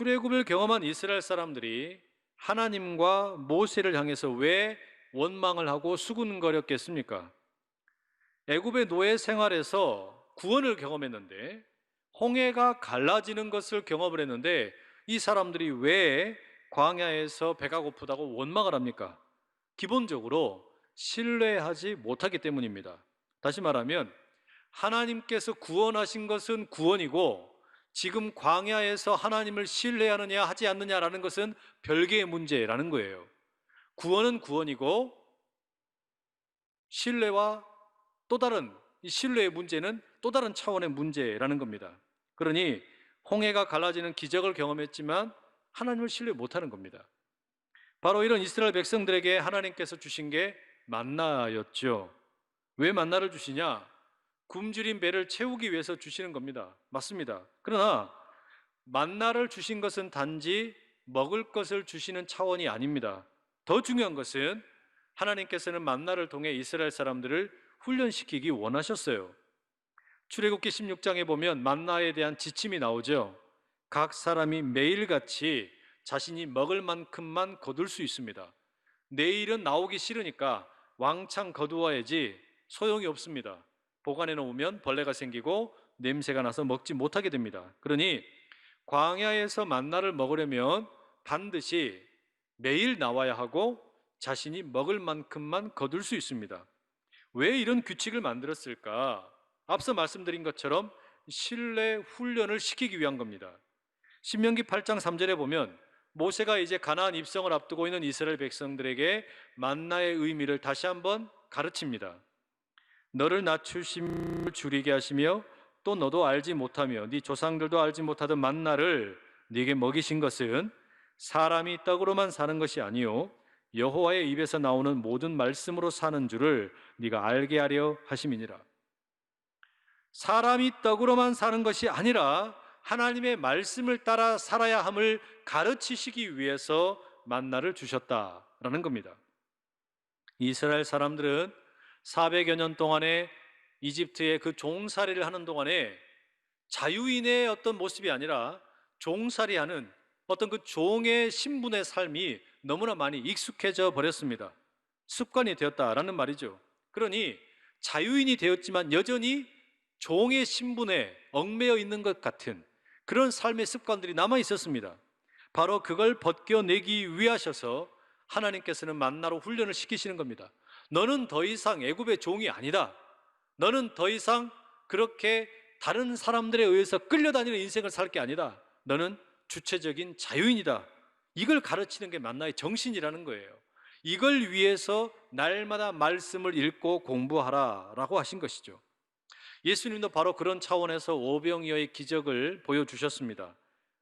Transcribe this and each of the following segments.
출애굽을 경험한 이스라엘 사람들이 하나님과 모세를 향해서 왜 원망을 하고 수군거렸겠습니까? 애굽의 노예 생활에서 구원을 경험했는데 홍해가 갈라지는 것을 경험을 했는데 이 사람들이 왜 광야에서 배가 고프다고 원망을 합니까? 기본적으로 신뢰하지 못하기 때문입니다. 다시 말하면 하나님께서 구원하신 것은 구원이고 지금 광야에서 하나님을 신뢰하느냐 하지 않느냐라는 것은 별개의 문제라는 거예요. 구원은 구원이고 신뢰와 또 다른 이 신뢰의 문제는 또 다른 차원의 문제라는 겁니다. 그러니 홍해가 갈라지는 기적을 경험했지만 하나님을 신뢰 못하는 겁니다. 바로 이런 이스라엘 백성들에게 하나님께서 주신 게 만나였죠. 왜 만나를 주시냐? 굶주린 배를 채우기 위해서 주시는 겁니다. 맞습니다. 그러나 만나를 주신 것은 단지 먹을 것을 주시는 차원이 아닙니다. 더 중요한 것은 하나님께서는 만나를 통해 이스라엘 사람들을 훈련시키기 원하셨어요. 출애굽기 16장에 보면 만나에 대한 지침이 나오죠. 각 사람이 매일같이 자신이 먹을 만큼만 거둘 수 있습니다. 내일은 나오기 싫으니까 왕창 거두어야지 소용이 없습니다. 보관해 놓으면 벌레가 생기고 냄새가 나서 먹지 못하게 됩니다. 그러니 광야에서 만나를 먹으려면 반드시 매일 나와야 하고 자신이 먹을 만큼만 거둘 수 있습니다. 왜 이런 규칙을 만들었을까? 앞서 말씀드린 것처럼 신뢰 훈련을 시키기 위한 겁니다. 신명기 8장 3절에 보면 모세가 이제 가나안 입성을 앞두고 있는 이스라엘 백성들에게 만나의 의미를 다시 한번 가르칩니다. 너를 낮추심을 줄이게 하시며 또 너도 알지 못하며 네 조상들도 알지 못하던 만나를 네게 먹이신 것은 사람이 떡으로만 사는 것이 아니요 여호와의 입에서 나오는 모든 말씀으로 사는 줄을 네가 알게 하려 하심이니라. 사람이 떡으로만 사는 것이 아니라 하나님의 말씀을 따라 살아야 함을 가르치시기 위해서 만나를 주셨다라는 겁니다. 이스라엘 사람들은 400여 년 동안에 이집트의 그 종살이를 하는 동안에 자유인의 어떤 모습이 아니라 종살이하는 어떤 그 종의 신분의 삶이 너무나 많이 익숙해져 버렸습니다. 습관이 되었다라는 말이죠. 그러니 자유인이 되었지만 여전히 종의 신분에 얽매여 있는 것 같은 그런 삶의 습관들이 남아 있었습니다. 바로 그걸 벗겨내기 위하셔서 하나님께서는 만나로 훈련을 시키시는 겁니다. 너는 더 이상 애굽의 종이 아니다. 너는 더 이상 그렇게 다른 사람들에 의해서 끌려다니는 인생을 살 게 아니다. 너는 주체적인 자유인이다. 이걸 가르치는 게 만나의 정신이라는 거예요. 이걸 위해서 날마다 말씀을 읽고 공부하라라고 하신 것이죠. 예수님도 바로 그런 차원에서 오병이어의 기적을 보여주셨습니다.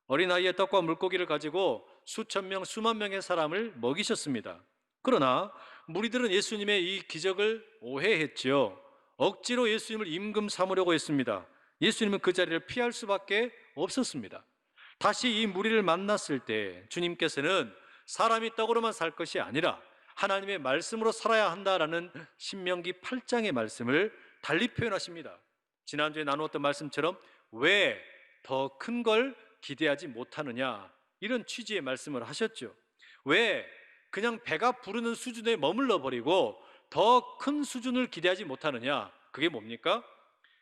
어린아이의 떡과 물고기를 가지고 수천 명, 수만 명의 사람을 먹이셨습니다. 그러나 무리들은 예수님의 이 기적을 오해했죠. 억지로 예수님을 임금 삼으려고 했습니다. 예수님은 그 자리를 피할 수밖에 없었습니다. 다시 이 무리를 만났을 때 주님께서는 사람이 떡으로만 살 것이 아니라 하나님의 말씀으로 살아야 한다라는 신명기 8장의 말씀을 달리 표현하십니다. 지난주에 나누었던 말씀처럼 왜 더 큰 걸 기대하지 못하느냐, 이런 취지의 말씀을 하셨죠. 왜 그냥 배가 부르는 수준에 머물러 버리고 더 큰 수준을 기대하지 못하느냐? 그게 뭡니까?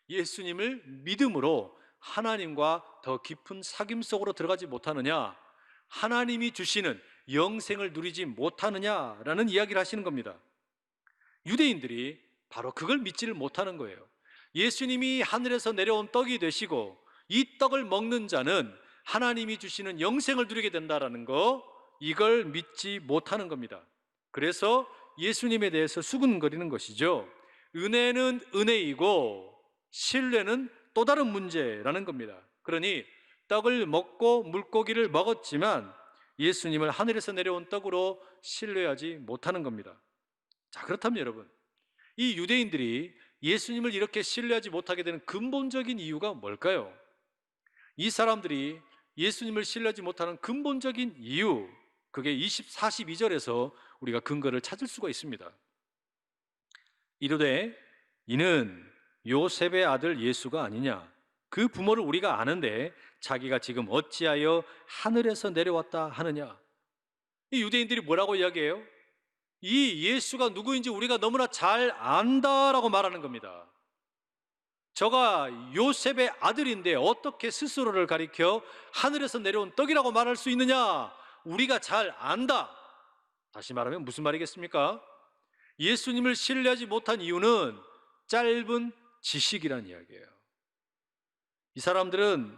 예수님을 믿음으로 하나님과 더 깊은 사귐 속으로 들어가지 못하느냐? 하나님이 주시는 영생을 누리지 못하느냐라는 이야기를 하시는 겁니다. 유대인들이 바로 그걸 믿지를 못하는 거예요. 예수님이 하늘에서 내려온 떡이 되시고 이 떡을 먹는 자는 하나님이 주시는 영생을 누리게 된다라는 거, 이걸 믿지 못하는 겁니다. 그래서 예수님에 대해서 수군거리는 것이죠. 은혜는 은혜이고 신뢰는 또 다른 문제라는 겁니다. 그러니 떡을 먹고 물고기를 먹었지만 예수님을 하늘에서 내려온 떡으로 신뢰하지 못하는 겁니다. 자, 그렇다면 여러분, 이 유대인들이 예수님을 이렇게 신뢰하지 못하게 되는 근본적인 이유가 뭘까요? 이 사람들이 예수님을 신뢰하지 못하는 근본적인 이유, 그게 42절에서 우리가 근거를 찾을 수가 있습니다. 이르되 이는 요셉의 아들 예수가 아니냐? 그 부모를 우리가 아는데 자기가 지금 어찌하여 하늘에서 내려왔다 하느냐? 이 유대인들이 뭐라고 이야기해요? 이 예수가 누구인지 우리가 너무나 잘 안다라고 말하는 겁니다. 저가 요셉의 아들인데 어떻게 스스로를 가리켜 하늘에서 내려온 떡이라고 말할 수 있느냐? 우리가 잘 안다. 다시 말하면 무슨 말이겠습니까? 예수님을 신뢰하지 못한 이유는 짧은 지식이란 이야기예요. 이 사람들은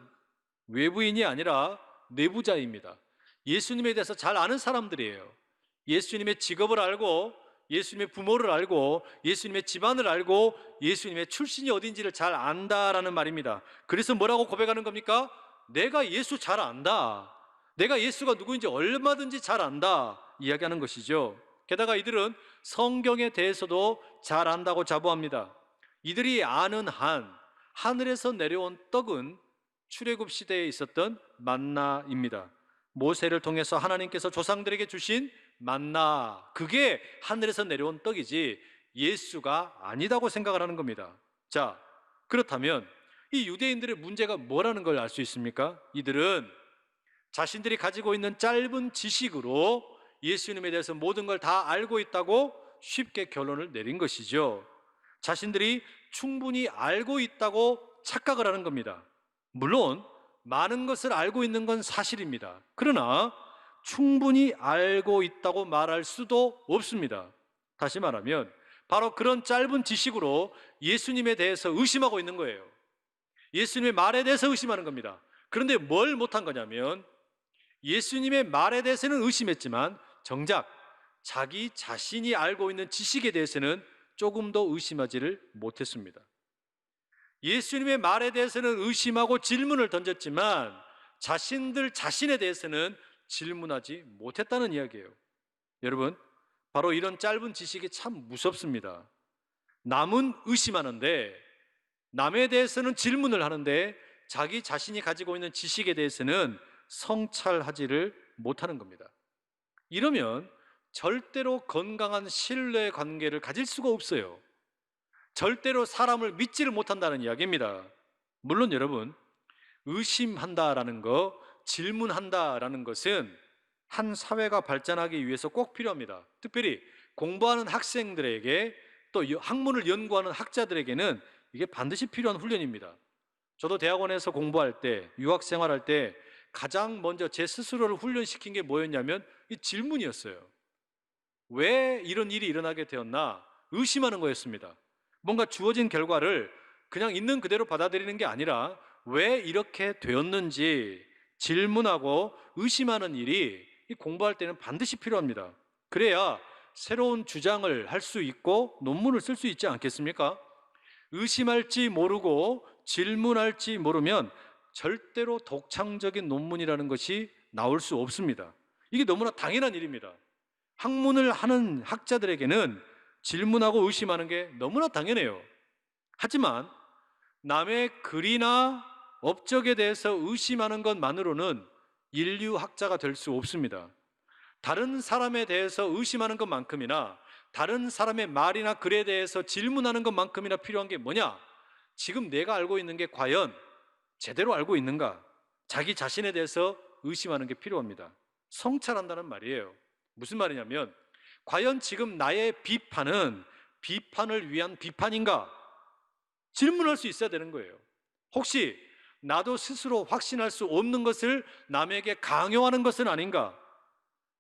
외부인이 아니라 내부자입니다. 예수님에 대해서 잘 아는 사람들이에요. 예수님의 직업을 알고, 예수님의 부모를 알고, 예수님의 집안을 알고, 예수님의 출신이 어딘지를 잘 안다라는 말입니다. 그래서 뭐라고 고백하는 겁니까? 내가 예수 잘 안다. 내가 예수가 누구인지 얼마든지 잘 안다. 이야기하는 것이죠. 게다가 이들은 성경에 대해서도 잘 안다고 자부합니다. 이들이 아는 하늘에서 내려온 떡은 출애굽 시대에 있었던 만나입니다. 모세를 통해서 하나님께서 조상들에게 주신 만나, 그게 하늘에서 내려온 떡이지 예수가 아니다고 생각을 하는 겁니다. 자, 그렇다면 이 유대인들의 문제가 뭐라는 걸 알 수 있습니까? 이들은 자신들이 가지고 있는 짧은 지식으로 예수님에 대해서 모든 걸 다 알고 있다고 쉽게 결론을 내린 것이죠. 자신들이 충분히 알고 있다고 착각을 하는 겁니다. 물론 많은 것을 알고 있는 건 사실입니다. 그러나 충분히 알고 있다고 말할 수도 없습니다. 다시 말하면 바로 그런 짧은 지식으로 예수님에 대해서 의심하고 있는 거예요. 예수님의 말에 대해서 의심하는 겁니다. 그런데 뭘 못한 거냐면 예수님의 말에 대해서는 의심했지만 정작 자기 자신이 알고 있는 지식에 대해서는 조금 더 의심하지를 못했습니다. 예수님의 말에 대해서는 의심하고 질문을 던졌지만 자신들 자신에 대해서는 질문하지 못했다는 이야기예요. 여러분, 바로 이런 짧은 지식이 참 무섭습니다. 남은 의심하는데, 남에 대해서는 질문을 하는데 자기 자신이 가지고 있는 지식에 대해서는 성찰하지를 못하는 겁니다. 이러면 절대로 건강한 신뢰 관계를 가질 수가 없어요. 절대로 사람을 믿지를 못한다는 이야기입니다. 물론 여러분, 의심한다라는 거, 질문한다라는 것은 한 사회가 발전하기 위해서 꼭 필요합니다. 특별히 공부하는 학생들에게 또 학문을 연구하는 학자들에게는 이게 반드시 필요한 훈련입니다. 저도 대학원에서 공부할 때, 유학 생활할 때 가장 먼저 제 스스로를 훈련시킨 게 뭐였냐면 이 질문이었어요. 왜 이런 일이 일어나게 되었나? 의심하는 거였습니다. 뭔가 주어진 결과를 그냥 있는 그대로 받아들이는 게 아니라 왜 이렇게 되었는지 질문하고 의심하는 일이 공부할 때는 반드시 필요합니다. 그래야 새로운 주장을 할 수 있고 논문을 쓸 수 있지 않겠습니까? 의심할지 모르고 질문할지 모르면 절대로 독창적인 논문이라는 것이 나올 수 없습니다. 이게 너무나 당연한 일입니다. 학문을 하는 학자들에게는 질문하고 의심하는 게 너무나 당연해요. 하지만 남의 글이나 업적에 대해서 의심하는 것만으로는 인류학자가 될 수 없습니다. 다른 사람에 대해서 의심하는 것만큼이나 다른 사람의 말이나 글에 대해서 질문하는 것만큼이나 필요한 게 뭐냐? 지금 내가 알고 있는 게 과연 제대로 알고 있는가? 자기 자신에 대해서 의심하는 게 필요합니다. 성찰한다는 말이에요. 무슨 말이냐면 과연 지금 나의 비판은 비판을 위한 비판인가? 질문할 수 있어야 되는 거예요. 혹시 나도 스스로 확신할 수 없는 것을 남에게 강요하는 것은 아닌가?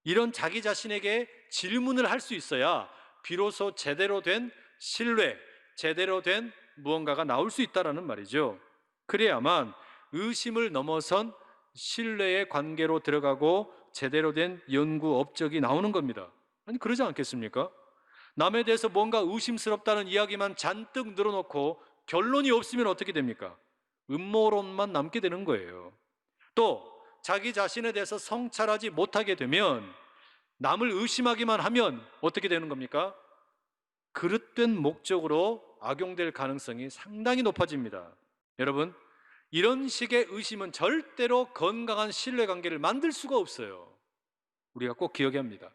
이런 자기 자신에게 질문을 할 수 있어야 비로소 제대로 된 신뢰, 제대로 된 무언가가 나올 수 있다는 말이죠. 그래야만 의심을 넘어선 신뢰의 관계로 들어가고 제대로 된 연구 업적이 나오는 겁니다. 아니, 그러지 않겠습니까? 남에 대해서 뭔가 의심스럽다는 이야기만 잔뜩 늘어놓고 결론이 없으면 어떻게 됩니까? 음모론만 남게 되는 거예요. 또 자기 자신에 대해서 성찰하지 못하게 되면 남을 의심하기만 하면 어떻게 되는 겁니까? 그릇된 목적으로 악용될 가능성이 상당히 높아집니다. 여러분, 이런 식의 의심은 절대로 건강한 신뢰관계를 만들 수가 없어요. 우리가 꼭 기억해야 합니다.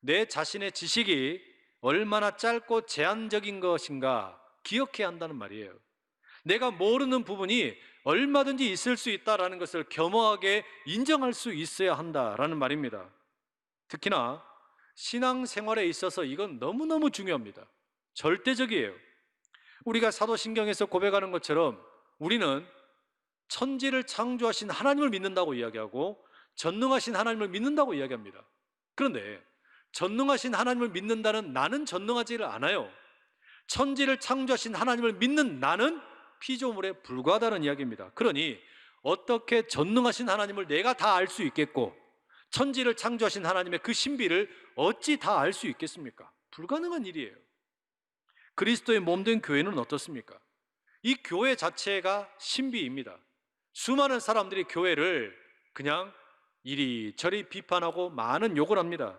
내 자신의 지식이 얼마나 짧고 제한적인 것인가 기억해야 한다는 말이에요. 내가 모르는 부분이 얼마든지 있을 수 있다라는 것을 겸허하게 인정할 수 있어야 한다라는 말입니다. 특히나 신앙생활에 있어서 이건 너무너무 중요합니다. 절대적이에요. 우리가 사도신경에서 고백하는 것처럼 우리는 천지를 창조하신 하나님을 믿는다고 이야기하고 전능하신 하나님을 믿는다고 이야기합니다. 그런데 전능하신 하나님을 믿는다는 나는 전능하지를 않아요. 천지를 창조하신 하나님을 믿는 나는 피조물에 불과하다는 이야기입니다. 그러니 어떻게 전능하신 하나님을 내가 다 알 수 있겠고 천지를 창조하신 하나님의 그 신비를 어찌 다 알 수 있겠습니까? 불가능한 일이에요. 그리스도의 몸된 교회는 어떻습니까? 이 교회 자체가 신비입니다. 수많은 사람들이 교회를 그냥 이리저리 비판하고 많은 욕을 합니다.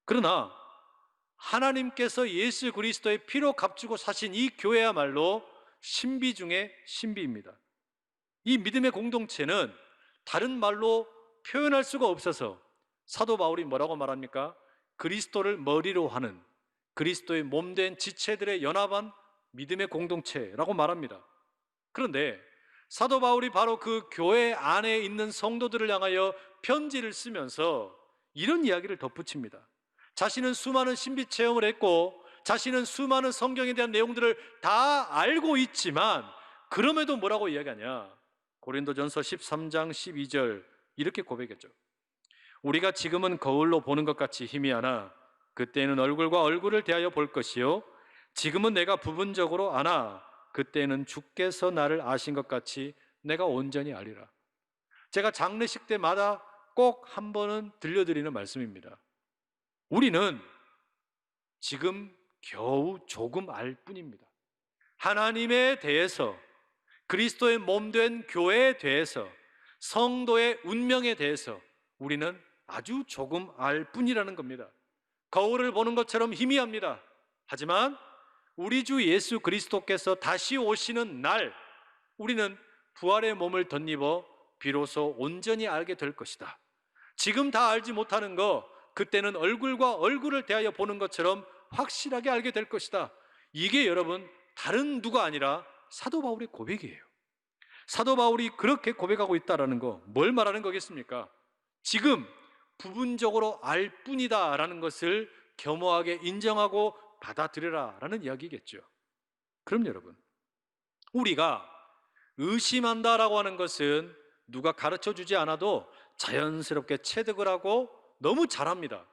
그러나 하나님께서 예수 그리스도의 피로 값주고 사신 이 교회야말로 신비 중에 신비입니다. 이 믿음의 공동체는 다른 말로 표현할 수가 없어서 사도 바울이 뭐라고 말합니까? 그리스도를 머리로 하는 그리스도의 몸된 지체들의 연합한 믿음의 공동체라고 말합니다. 그런데 사도 바울이 바로 그 교회 안에 있는 성도들을 향하여 편지를 쓰면서 이런 이야기를 덧붙입니다. 자신은 수많은 신비 체험을 했고 자신은 수많은 성경에 대한 내용들을 다 알고 있지만 그럼에도 뭐라고 이야기하냐? 고린도전서 13장 12절 이렇게 고백했죠. 우리가 지금은 거울로 보는 것 같이 희미하나 그때는 얼굴과 얼굴을 대하여 볼 것이요 지금은 내가 부분적으로 아나 그때는 주께서 나를 아신 것 같이 내가 온전히 알리라. 제가 장례식 때마다 꼭 한 번은 들려드리는 말씀입니다. 우리는 지금 겨우 조금 알 뿐입니다. 하나님에 대해서, 그리스도의 몸된 교회에 대해서, 성도의 운명에 대해서 우리는 아주 조금 알 뿐이라는 겁니다. 거울을 보는 것처럼 희미합니다. 하지만 우리 주 예수 그리스도께서 다시 오시는 날 우리는 부활의 몸을 덧입어 비로소 온전히 알게 될 것이다. 지금 다 알지 못하는 거 그때는 얼굴과 얼굴을 대하여 보는 것처럼 확실하게 알게 될 것이다. 이게 여러분 다른 누가 아니라 사도 바울의 고백이에요. 사도 바울이 그렇게 고백하고 있다는 거 뭘 말하는 거겠습니까? 지금 부분적으로 알 뿐이다 라는 것을 겸허하게 인정하고 받아들여라 라는 이야기겠죠. 그럼 여러분, 우리가 의심한다라고 하는 것은 누가 가르쳐 주지 않아도 자연스럽게 체득을 하고 너무 잘합니다.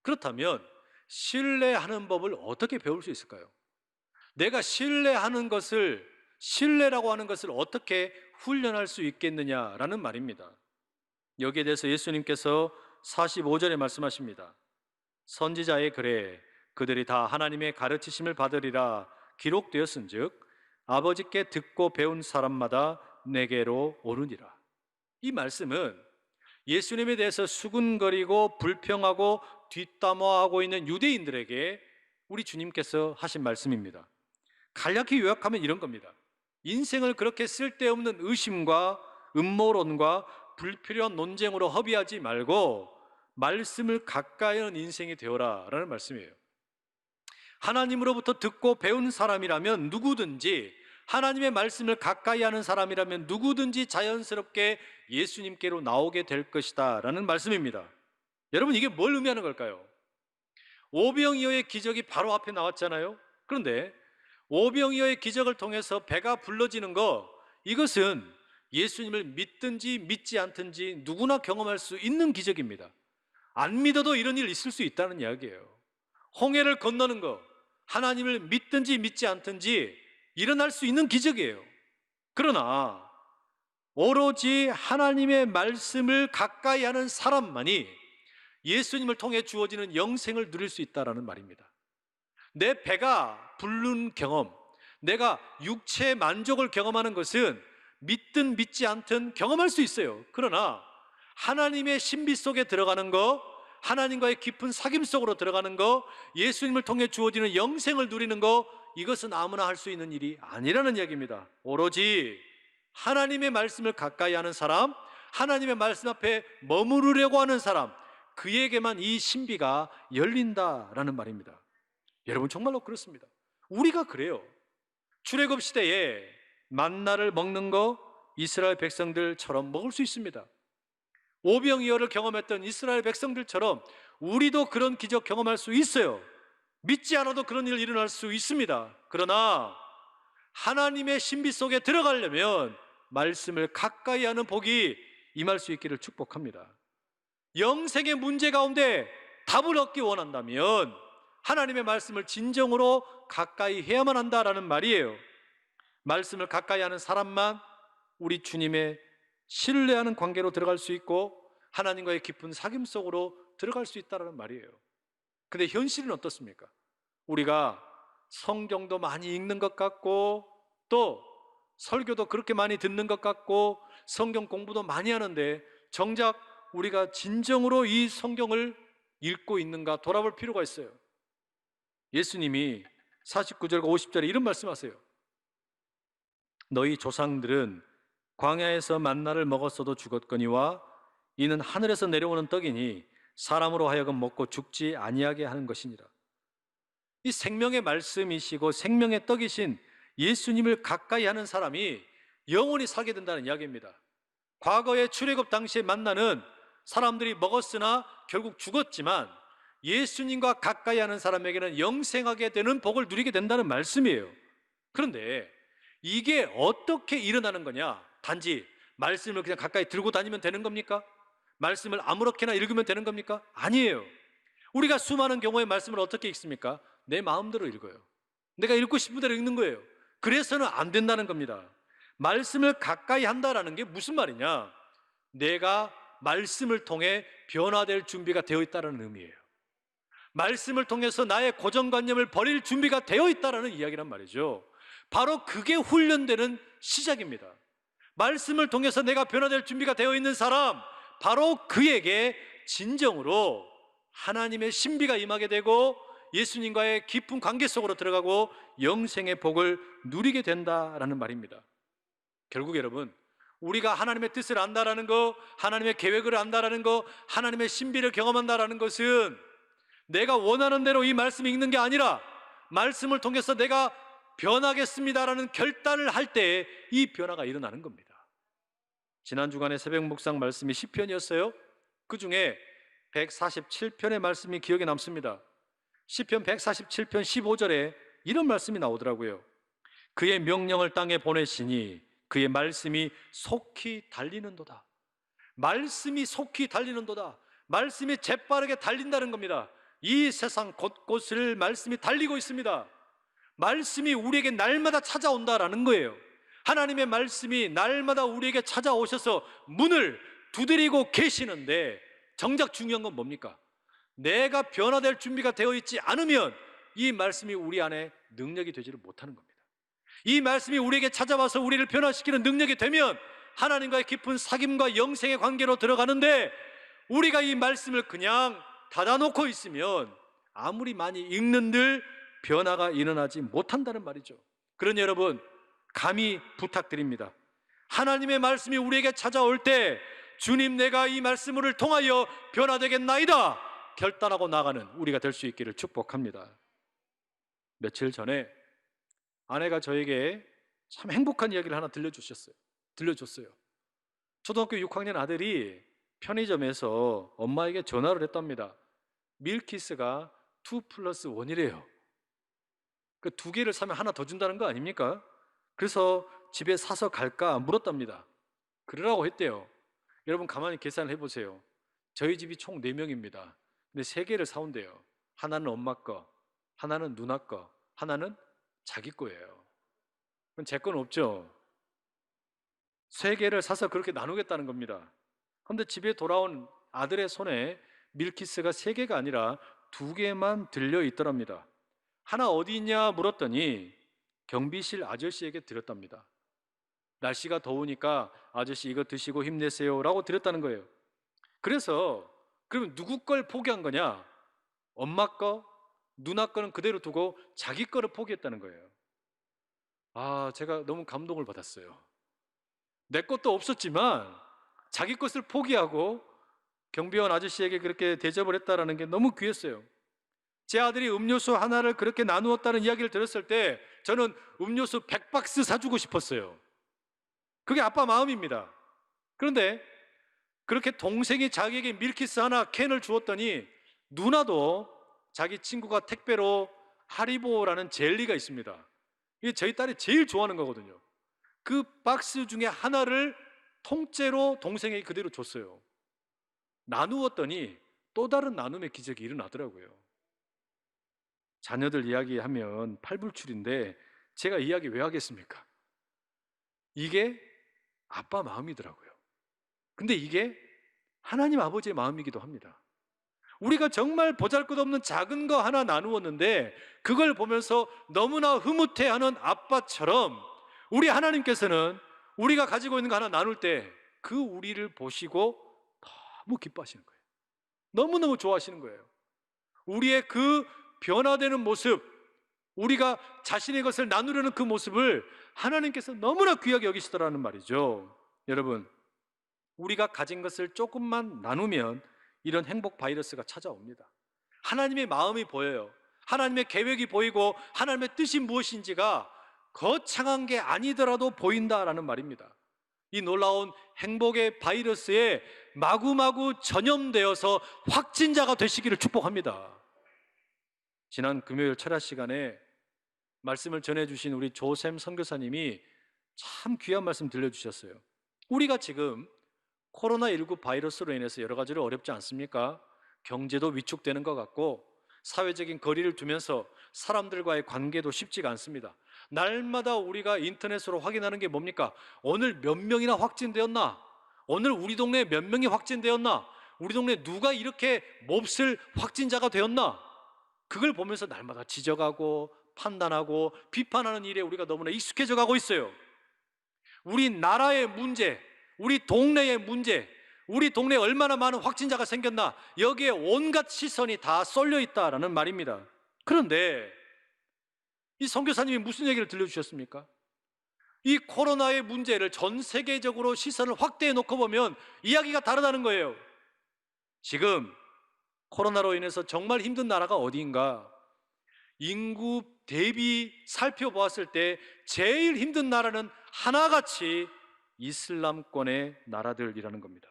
그렇다면 신뢰하는 법을 어떻게 배울 수 있을까요? 내가 신뢰하는 것을, 신뢰라고 하는 것을 어떻게 훈련할 수 있겠느냐라는 말입니다. 여기에 대해서 예수님께서 45절에 말씀하십니다. 선지자의 글에 그들이 다 하나님의 가르치심을 받으리라 기록되었은즉 아버지께 듣고 배운 사람마다 내게로 오르니라. 이 말씀은 예수님에 대해서 수군거리고 불평하고 뒷담화하고 있는 유대인들에게 우리 주님께서 하신 말씀입니다. 간략히 요약하면 이런 겁니다. 인생을 그렇게 쓸데없는 의심과 음모론과 불필요한 논쟁으로 허비하지 말고 말씀을 가까이 하는 인생이 되어라 라는 말씀이에요. 하나님으로부터 듣고 배운 사람이라면 누구든지, 하나님의 말씀을 가까이 하는 사람이라면 누구든지 자연스럽게 예수님께로 나오게 될 것이다 라는 말씀입니다. 여러분, 이게 뭘 의미하는 걸까요? 오병이어의 기적이 바로 앞에 나왔잖아요. 그런데 오병이어의 기적을 통해서 배가 불러지는 거, 이것은 예수님을 믿든지 믿지 않든지 누구나 경험할 수 있는 기적입니다. 안 믿어도 이런 일 있을 수 있다는 이야기예요. 홍해를 건너는 거, 하나님을 믿든지 믿지 않든지 일어날 수 있는 기적이에요. 그러나 오로지 하나님의 말씀을 가까이 하는 사람만이 예수님을 통해 주어지는 영생을 누릴 수 있다는 말입니다. 내 배가 부른 경험, 내가 육체의 만족을 경험하는 것은 믿든 믿지 않든 경험할 수 있어요. 그러나 하나님의 신비 속에 들어가는 거, 하나님과의 깊은 사귐 속으로 들어가는 거, 예수님을 통해 주어지는 영생을 누리는 거, 이것은 아무나 할 수 있는 일이 아니라는 이야기입니다. 오로지 하나님의 말씀을 가까이 하는 사람, 하나님의 말씀 앞에 머무르려고 하는 사람, 그에게만 이 신비가 열린다라는 말입니다. 여러분, 정말로 그렇습니다. 우리가 그래요. 출애굽 시대에 만나를 먹는 거, 이스라엘 백성들처럼 먹을 수 있습니다. 오병이어를 경험했던 이스라엘 백성들처럼 우리도 그런 기적 경험할 수 있어요. 믿지 않아도 그런 일 일어날 수 있습니다. 그러나 하나님의 신비 속에 들어가려면 말씀을 가까이 하는 복이 임할 수 있기를 축복합니다. 영생의 문제 가운데 답을 얻기 원한다면 하나님의 말씀을 진정으로 가까이 해야만 한다라는 말이에요. 말씀을 가까이 하는 사람만 우리 주님의 신뢰하는 관계로 들어갈 수 있고 하나님과의 깊은 사귐 속으로 들어갈 수 있다는 말이에요. 근데 현실은 어떻습니까? 우리가 성경도 많이 읽는 것 같고 또 설교도 그렇게 많이 듣는 것 같고 성경 공부도 많이 하는데 정작 우리가 진정으로 이 성경을 읽고 있는가 돌아볼 필요가 있어요. 예수님이 49절과 50절에 이런 말씀하세요. 너희 조상들은 광야에서 만나를 먹었어도 죽었거니와 이는 하늘에서 내려오는 떡이니 사람으로 하여금 먹고 죽지 아니하게 하는 것이니라. 이 생명의 말씀이시고 생명의 떡이신 예수님을 가까이 하는 사람이 영원히 살게 된다는 이야기입니다. 과거의 출애굽 당시의 만나는 사람들이 먹었으나 결국 죽었지만 예수님과 가까이 하는 사람에게는 영생하게 되는 복을 누리게 된다는 말씀이에요. 그런데 이게 어떻게 일어나는 거냐? 단지 말씀을 그냥 가까이 들고 다니면 되는 겁니까? 말씀을 아무렇게나 읽으면 되는 겁니까? 아니에요. 우리가 수많은 경우에 말씀을 어떻게 읽습니까? 내 마음대로 읽어요. 내가 읽고 싶은 대로 읽는 거예요. 그래서는 안 된다는 겁니다. 말씀을 가까이 한다라는 게 무슨 말이냐? 내가 말씀을 통해 변화될 준비가 되어 있다는 의미예요. 말씀을 통해서 나의 고정관념을 버릴 준비가 되어 있다는 이야기란 말이죠. 바로 그게 훈련되는 시작입니다. 말씀을 통해서 내가 변화될 준비가 되어 있는 사람, 바로 그에게 진정으로 하나님의 신비가 임하게 되고 예수님과의 깊은 관계 속으로 들어가고 영생의 복을 누리게 된다라는 말입니다. 결국 여러분, 우리가 하나님의 뜻을 안다라는 거, 하나님의 계획을 안다라는 거, 하나님의 신비를 경험한다라는 것은 내가 원하는 대로 이 말씀을 읽는 게 아니라 말씀을 통해서 내가 변하겠습니다라는 결단을 할 때 이 변화가 일어나는 겁니다. 지난 주간에 새벽 묵상 말씀이 시편이었어요. 그 중에 147편의 말씀이 기억에 남습니다. 시편 147편 15절에 이런 말씀이 나오더라고요. 그의 명령을 땅에 보내시니 그의 말씀이 속히 달리는도다. 말씀이 속히 달리는도다. 말씀이 재빠르게 달린다는 겁니다. 이 세상 곳곳을 말씀이 달리고 있습니다. 말씀이 우리에게 날마다 찾아온다라는 거예요. 하나님의 말씀이 날마다 우리에게 찾아오셔서 문을 두드리고 계시는데 정작 중요한 건 뭡니까? 내가 변화될 준비가 되어 있지 않으면 이 말씀이 우리 안에 능력이 되지를 못하는 겁니다. 이 말씀이 우리에게 찾아와서 우리를 변화시키는 능력이 되면 하나님과의 깊은 사귐과 영생의 관계로 들어가는데 우리가 이 말씀을 그냥 닫아놓고 있으면 아무리 많이 읽는들 변화가 일어나지 못한다는 말이죠. 그러니 여러분, 감히 부탁드립니다. 하나님의 말씀이 우리에게 찾아올 때 주님, 내가 이 말씀을 통하여 변화되겠나이다 결단하고 나가는 우리가 될 수 있기를 축복합니다. 며칠 전에 아내가 저에게 참 행복한 이야기를 하나 들려줬어요. 초등학교 6학년 아들이 편의점에서 엄마에게 전화를 했답니다. 밀키스가 2+1이래요. 그 2개를 사면 하나 더 준다는 거 아닙니까? 그래서 집에 사서 갈까 물었답니다. 그러라고 했대요. 여러분 가만히 계산을 해보세요. 저희 집이 총 4명입니다. 근데 3개를 사온대요. 하나는 엄마 거, 하나는 누나 거, 하나는 자기 거예요. 그럼 제 건 없죠. 3개를 사서 그렇게 나누겠다는 겁니다. 그런데 집에 돌아온 아들의 손에 밀키스가 3개가 아니라 2개만 들려 있더랍니다. 하나 어디 있냐 물었더니 경비실 아저씨에게 드렸답니다. 날씨가 더우니까 아저씨 이거 드시고 힘내세요 라고 드렸다는 거예요. 그래서 그러면 누구 걸 포기한 거냐? 엄마 거, 누나 거는 그대로 두고 자기 거를 포기했다는 거예요. 제가 너무 감동을 받았어요. 내 것도 없었지만 자기 것을 포기하고 경비원 아저씨에게 그렇게 대접을 했다는 게 너무 귀했어요. 제 아들이 음료수 하나를 그렇게 나누었다는 이야기를 들었을 때 저는 음료수 100박스 사주고 싶었어요. 그게 아빠 마음입니다. 그런데 그렇게 동생이 자기에게 밀키스 하나 캔을 주었더니 누나도 자기 친구가 택배로 하리보라는 젤리가 있습니다. 이게 저희 딸이 제일 좋아하는 거거든요. 그 박스 중에 하나를 통째로 동생에게 그대로 줬어요. 나누었더니 또 다른 나눔의 기적이 일어나더라고요. 자녀들 이야기하면 팔불출인데 제가 이야기 왜 하겠습니까? 이게 아빠 마음이더라고요. 근데 이게 하나님 아버지의 마음이기도 합니다. 우리가 정말 보잘것없는 작은 거 하나 나누었는데 그걸 보면서 너무나 흐뭇해하는 아빠처럼 우리 하나님께서는 우리가 가지고 있는 거 하나 나눌 때 그 우리를 보시고 너무 기뻐하시는 거예요. 너무너무 좋아하시는 거예요. 우리의 그 변화되는 모습, 우리가 자신의 것을 나누려는 그 모습을 하나님께서 너무나 귀하게 여기시더라는 말이죠. 여러분, 우리가 가진 것을 조금만 나누면 이런 행복 바이러스가 찾아옵니다. 하나님의 마음이 보여요. 하나님의 계획이 보이고 하나님의 뜻이 무엇인지가 거창한 게 아니더라도 보인다라는 말입니다. 이 놀라운 행복의 바이러스에 마구마구 전염되어서 확진자가 되시기를 축복합니다. 지난 금요일 철야 시간에 말씀을 전해주신 우리 조샘 선교사님이 참 귀한 말씀 들려주셨어요. 우리가 지금 코로나19 바이러스로 인해서 여러 가지로 어렵지 않습니까? 경제도 위축되는 것 같고 사회적인 거리를 두면서 사람들과의 관계도 쉽지가 않습니다. 날마다 우리가 인터넷으로 확인하는 게 뭡니까? 오늘 몇 명이나 확진되었나? 오늘 우리 동네에 몇 명이 확진되었나? 우리 동네에 누가 이렇게 몹쓸 확진자가 되었나? 그걸 보면서 날마다 지적하고 판단하고 비판하는 일에 우리가 너무나 익숙해져 가고 있어요. 우리 나라의 문제, 우리 동네의 문제, 우리 동네에 얼마나 많은 확진자가 생겼나, 여기에 온갖 시선이 다 쏠려 있다라는 말입니다. 그런데 이 선교사님이 무슨 얘기를 들려주셨습니까? 이 코로나의 문제를 전 세계적으로 시선을 확대해 놓고 보면 이야기가 다르다는 거예요. 지금 코로나로 인해서 정말 힘든 나라가 어디인가? 인구 대비 살펴보았을 때 제일 힘든 나라는 하나같이 이슬람권의 나라들이라는 겁니다.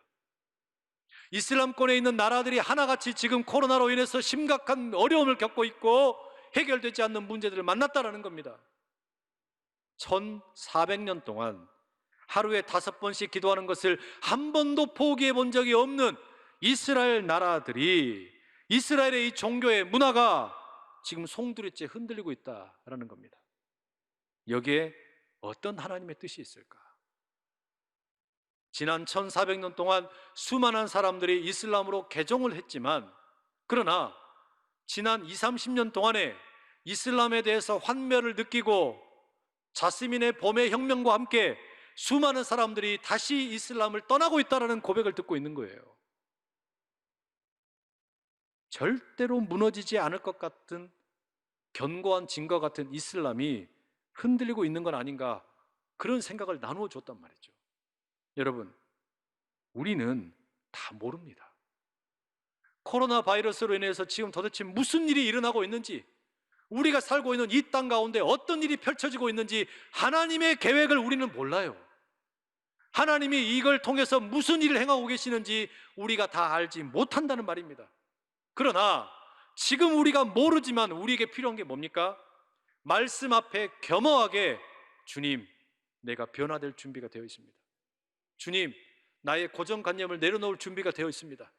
이슬람권에 있는 나라들이 하나같이 지금 코로나로 인해서 심각한 어려움을 겪고 있고 해결되지 않는 문제들을 만났다라는 겁니다. 1400년 동안 하루에 5번씩 기도하는 것을 한 번도 포기해 본 적이 없는 이스라엘 나라들이, 이스라엘의 이 종교의 문화가 지금 송두리째 흔들리고 있다라는 겁니다. 여기에 어떤 하나님의 뜻이 있을까? 지난 1400년 동안 수많은 사람들이 이슬람으로 개종을 했지만, 그러나 지난 20, 30년 동안에 이슬람에 대해서 환멸을 느끼고 자스민의 봄의 혁명과 함께 수많은 사람들이 다시 이슬람을 떠나고 있다는 고백을 듣고 있는 거예요. 절대로 무너지지 않을 것 같은 견고한 진과 같은 이슬람이 흔들리고 있는 건 아닌가, 그런 생각을 나누어 줬단 말이죠. 여러분, 우리는 다 모릅니다. 코로나 바이러스로 인해서 지금 도대체 무슨 일이 일어나고 있는지, 우리가 살고 있는 이 땅 가운데 어떤 일이 펼쳐지고 있는지 하나님의 계획을 우리는 몰라요. 하나님이 이걸 통해서 무슨 일을 행하고 계시는지 우리가 다 알지 못한다는 말입니다. 그러나 지금 우리가 모르지만 우리에게 필요한 게 뭡니까? 말씀 앞에 겸허하게, 주님, 내가 변화될 준비가 되어 있습니다. 주님, 나의 고정관념을 내려놓을 준비가 되어 있습니다.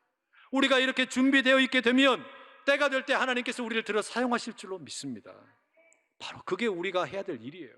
우리가 이렇게 준비되어 있게 되면 때가 될 때 하나님께서 우리를 들어 사용하실 줄로 믿습니다. 바로 그게 우리가 해야 될 일이에요.